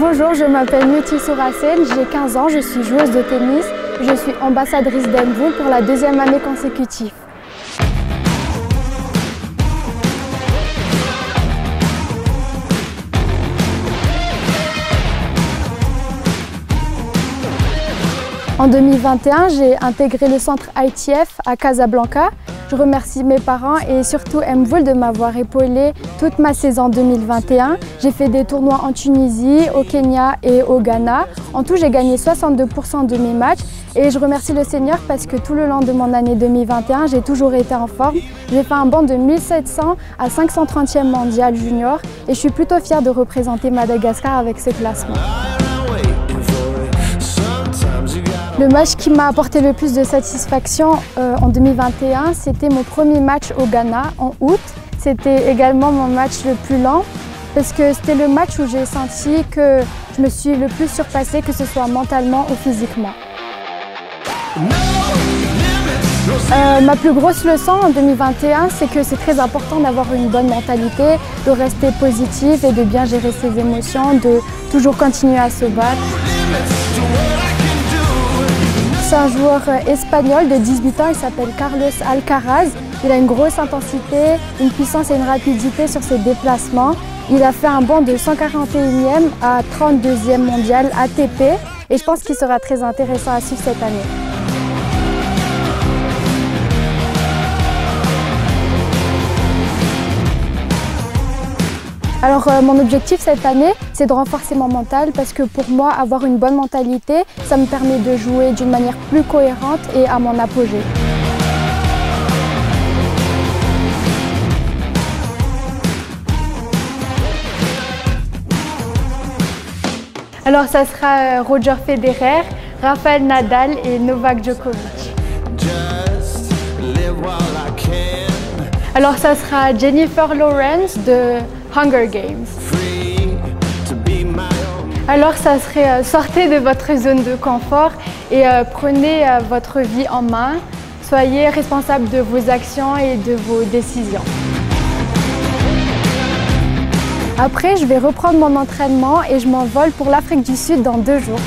Bonjour, je m'appelle Muti Sourasen, j'ai 15 ans, je suis joueuse de tennis. Je suis ambassadrice d'Mvoul pour la 2e année consécutive. En 2021, j'ai intégré le centre ITF à Casablanca. Je remercie mes parents et surtout Mvoul de m'avoir épaulée toute ma saison 2021. J'ai fait des tournois en Tunisie, au Kenya et au Ghana. En tout, j'ai gagné 62% de mes matchs et je remercie le Seigneur parce que tout le long de mon année 2021, j'ai toujours été en forme. J'ai fait un bond de 1700 à 530e mondial junior et je suis plutôt fière de représenter Madagascar avec ce classement. Le match qui m'a apporté le plus de satisfaction en 2021, c'était mon premier match au Ghana en août. C'était également mon match le plus lent parce que c'était le match où j'ai senti que je me suis le plus surpassée, que ce soit mentalement ou physiquement. Ma plus grosse leçon en 2021, c'est que c'est très important d'avoir une bonne mentalité, de rester positive et de bien gérer ses émotions, de toujours continuer à se battre. C'est un joueur espagnol de 18 ans, il s'appelle Carlos Alcaraz. Il a une grosse intensité, une puissance et une rapidité sur ses déplacements. Il a fait un bond de 141e à 32e mondial ATP et je pense qu'il sera très intéressant à suivre cette année. Alors mon objectif cette année, c'est de renforcer mon mental parce que pour moi, avoir une bonne mentalité, ça me permet de jouer d'une manière plus cohérente et à mon apogée. Alors ça sera Roger Federer, Rafael Nadal et Novak Djokovic. Alors ça sera Jennifer Lawrence de Hunger Games. Alors ça serait sortez de votre zone de confort et prenez votre vie en main. Soyez responsable de vos actions et de vos décisions. Après, je vais reprendre mon entraînement et je m'envole pour l'Afrique du Sud dans 2 jours.